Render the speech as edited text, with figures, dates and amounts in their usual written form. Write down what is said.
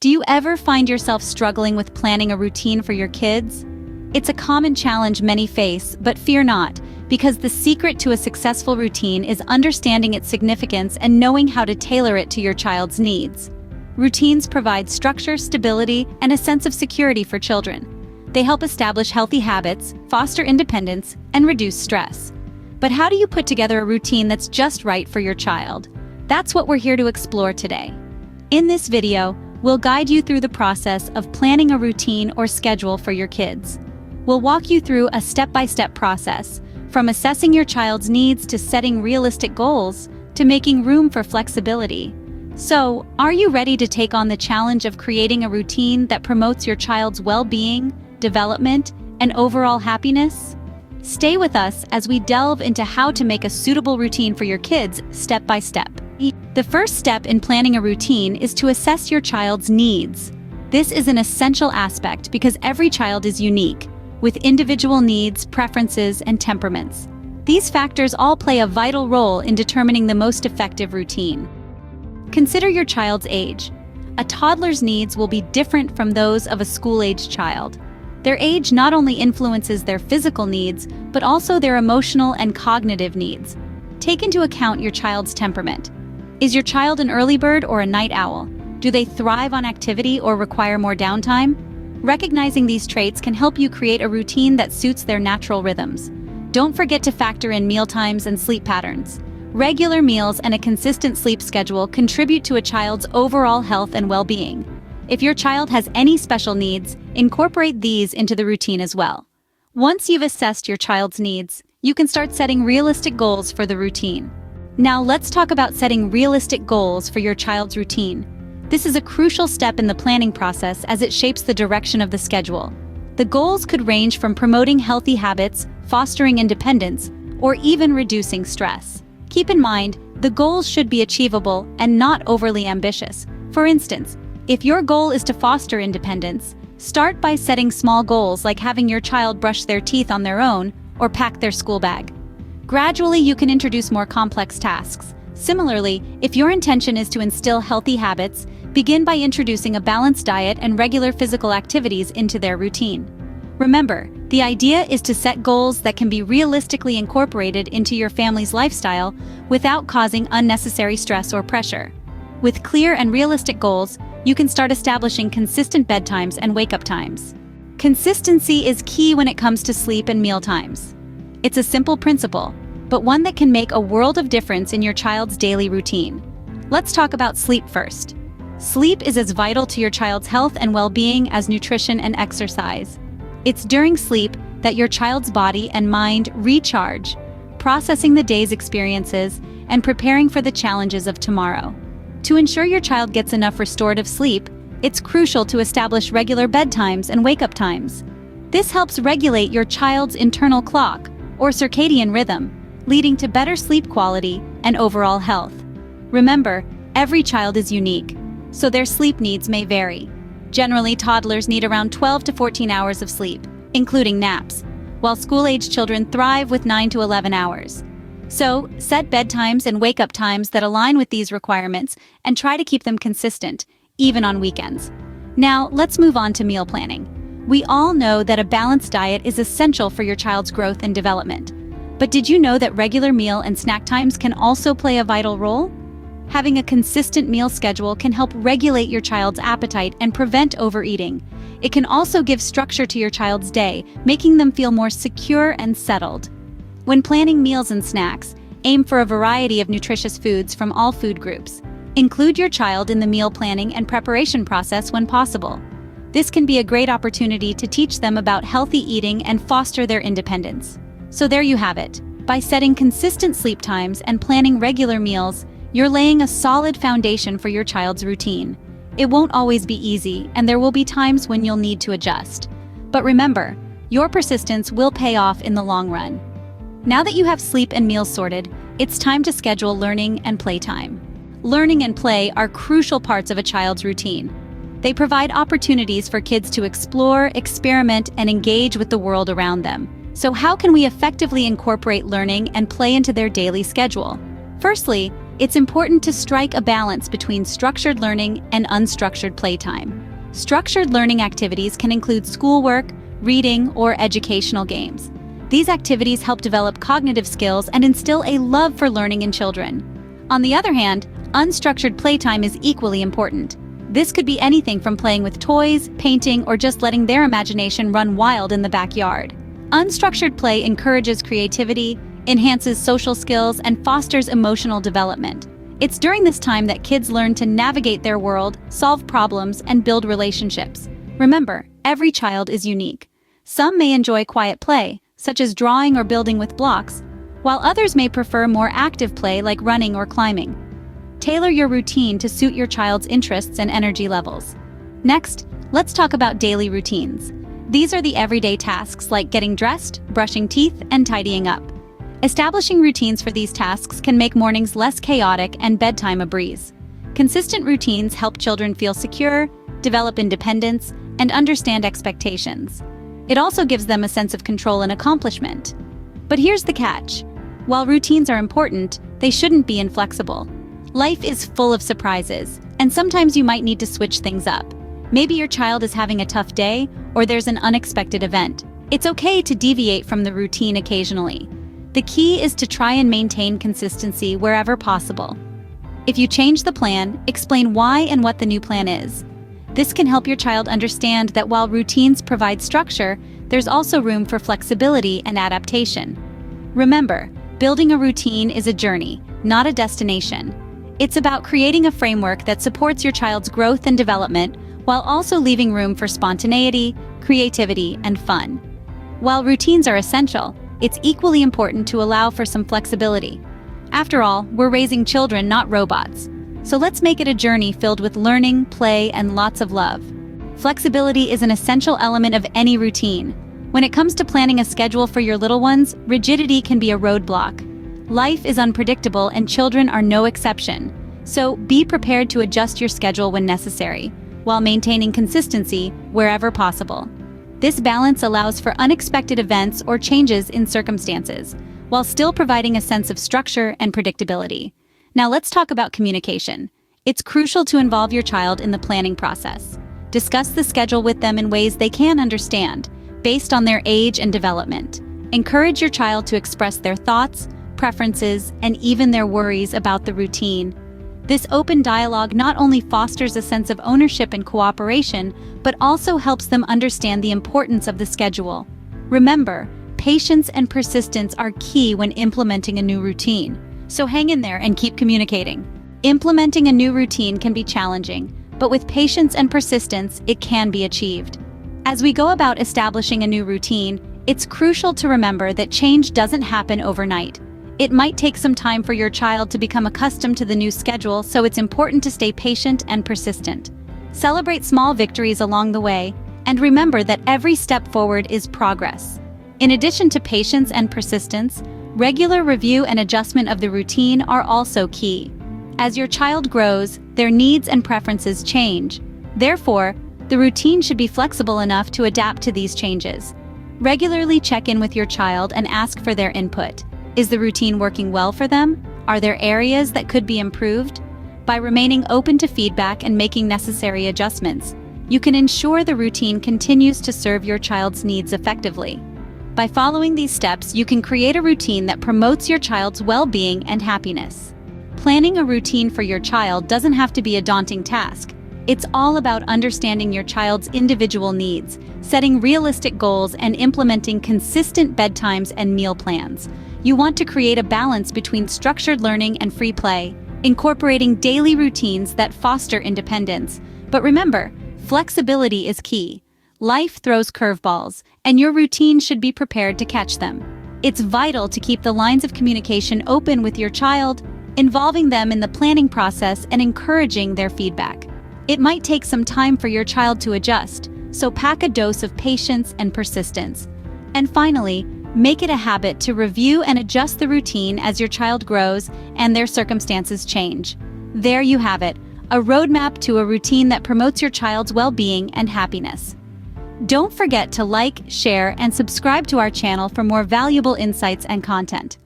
Do you ever find yourself struggling with planning a routine for your kids? It's a common challenge many face, but fear not, because the secret to a successful routine is understanding its significance and knowing how to tailor it to your child's needs. Routines provide structure, stability, and a sense of security for children. They help establish healthy habits, foster independence, and reduce stress. But how do you put together a routine that's just right for your child? That's what we're here to explore today. In this video, we'll guide you through the process of planning a routine or schedule for your kids. We'll walk you through a step-by-step process, from assessing your child's needs to setting realistic goals to making room for flexibility. So, are you ready to take on the challenge of creating a routine that promotes your child's well-being, development, and overall happiness? Stay with us as we delve into how to make a suitable routine for your kids step by step. The first step in planning a routine is to assess your child's needs. This is an essential aspect because every child is unique, with individual needs, preferences, and temperaments. These factors all play a vital role in determining the most effective routine. Consider your child's age. A toddler's needs will be different from those of a school-aged child. Their age not only influences their physical needs, but also their emotional and cognitive needs. Take into account your child's temperament. Is your child an early bird or a night owl? Do they thrive on activity or require more downtime? Recognizing these traits can help you create a routine that suits their natural rhythms. Don't forget to factor in meal times and sleep patterns. Regular meals and a consistent sleep schedule contribute to a child's overall health and well-being. If your child has any special needs, incorporate these into the routine as well. Once you've assessed your child's needs, you can start setting realistic goals for the routine. Now let's talk about setting realistic goals for your child's routine. This is a crucial step in the planning process as it shapes the direction of the schedule. The goals could range from promoting healthy habits, fostering independence, or even reducing stress. Keep in mind, the goals should be achievable and not overly ambitious. For instance, if your goal is to foster independence, start by setting small goals like having your child brush their teeth on their own or pack their school bag. Gradually, you can introduce more complex tasks. Similarly, if your intention is to instill healthy habits, begin by introducing a balanced diet and regular physical activities into their routine. Remember, the idea is to set goals that can be realistically incorporated into your family's lifestyle without causing unnecessary stress or pressure. With clear and realistic goals, you can start establishing consistent bedtimes and wake-up times. Consistency is key when it comes to sleep and meal times. It's a simple principle, but one that can make a world of difference in your child's daily routine. Let's talk about sleep first. Sleep is as vital to your child's health and well-being as nutrition and exercise. It's during sleep that your child's body and mind recharge, processing the day's experiences and preparing for the challenges of tomorrow. To ensure your child gets enough restorative sleep, it's crucial to establish regular bedtimes and wake-up times. This helps regulate your child's internal clock, or circadian rhythm, leading to better sleep quality and overall health. Remember, every child is unique, so their sleep needs may vary. Generally, toddlers need around 12 to 14 hours of sleep, including naps, while school-age children thrive with 9 to 11 hours. So, set bedtimes and wake-up times that align with these requirements and try to keep them consistent, even on weekends. Now, let's move on to meal planning. We all know that a balanced diet is essential for your child's growth and development. But did you know that regular meal and snack times can also play a vital role? Having a consistent meal schedule can help regulate your child's appetite and prevent overeating. It can also give structure to your child's day, making them feel more secure and settled. When planning meals and snacks, aim for a variety of nutritious foods from all food groups. Include your child in the meal planning and preparation process when possible. This can be a great opportunity to teach them about healthy eating and foster their independence. So there you have it. By setting consistent sleep times and planning regular meals, you're laying a solid foundation for your child's routine. It won't always be easy, and there will be times when you'll need to adjust. But remember, your persistence will pay off in the long run. Now that you have sleep and meals sorted, it's time to schedule learning and playtime. Learning and play are crucial parts of a child's routine. They provide opportunities for kids to explore, experiment, and engage with the world around them. So how can we effectively incorporate learning and play into their daily schedule? Firstly, It's important to strike a balance between structured learning and unstructured playtime. Structured learning activities can include schoolwork, reading, or educational games. These activities help develop cognitive skills and instill a love for learning in children. On the other hand, unstructured playtime is equally important. This could be anything from playing with toys, painting, or just letting their imagination run wild in the backyard. Unstructured play encourages creativity, enhances social skills, and fosters emotional development. It's during this time that kids learn to navigate their world, solve problems, and build relationships. Remember, every child is unique. Some may enjoy quiet play, such as drawing or building with blocks, while others may prefer more active play like running or climbing. Tailor your routine to suit your child's interests and energy levels. Next, let's talk about daily routines. These are the everyday tasks like getting dressed, brushing teeth, and tidying up. Establishing routines for these tasks can make mornings less chaotic and bedtime a breeze. Consistent routines help children feel secure, develop independence, and understand expectations. It also gives them a sense of control and accomplishment. But here's the catch. While routines are important, they shouldn't be inflexible. Life is full of surprises, and sometimes you might need to switch things up. Maybe your child is having a tough day, or there's an unexpected event. It's okay to deviate from the routine occasionally. The key is to try and maintain consistency wherever possible. If you change the plan, explain why and what the new plan is. This can help your child understand that while routines provide structure, there's also room for flexibility and adaptation. Remember, building a routine is a journey, not a destination. It's about creating a framework that supports your child's growth and development while also leaving room for spontaneity, creativity, and fun. While routines are essential, it's equally important to allow for some flexibility. After all, we're raising children, not robots. So let's make it a journey filled with learning, play, and lots of love. Flexibility is an essential element of any routine. When it comes to planning a schedule for your little ones, rigidity can be a roadblock. Life is unpredictable and children are no exception. So be prepared to adjust your schedule when necessary, while maintaining consistency wherever possible. This balance allows for unexpected events or changes in circumstances, while still providing a sense of structure and predictability. Now let's talk about communication. It's crucial to involve your child in the planning process. Discuss the schedule with them in ways they can understand, based on their age and development. Encourage your child to express their thoughts, preferences, and even their worries about the routine. This open dialogue not only fosters a sense of ownership and cooperation, but also helps them understand the importance of the schedule. Remember, patience and persistence are key when implementing a new routine. So hang in there and keep communicating. Implementing a new routine can be challenging, but with patience and persistence, it can be achieved. As we go about establishing a new routine, it's crucial to remember that change doesn't happen overnight. It might take some time for your child to become accustomed to the new schedule, so it's important to stay patient and persistent. Celebrate small victories along the way, and remember that every step forward is progress. In addition to patience and persistence, regular review and adjustment of the routine are also key. As your child grows, their needs and preferences change. Therefore, the routine should be flexible enough to adapt to these changes. Regularly check in with your child and ask for their input. Is the routine working well for them? Are there areas that could be improved? By remaining open to feedback and making necessary adjustments, you can ensure the routine continues to serve your child's needs effectively. By following these steps, you can create a routine that promotes your child's well-being and happiness. Planning a routine for your child doesn't have to be a daunting task. It's all about understanding your child's individual needs, setting realistic goals, and implementing consistent bedtimes and meal plans. You want to create a balance between structured learning and free play, incorporating daily routines that foster independence. But remember, flexibility is key. Life throws curveballs, and your routine should be prepared to catch them. It's vital to keep the lines of communication open with your child, involving them in the planning process and encouraging their feedback. It might take some time for your child to adjust, so pack a dose of patience and persistence. And finally, make it a habit to review and adjust the routine as your child grows and their circumstances change. There you have it, a roadmap to a routine that promotes your child's well-being and happiness. Don't forget to like, share, and subscribe to our channel for more valuable insights and content.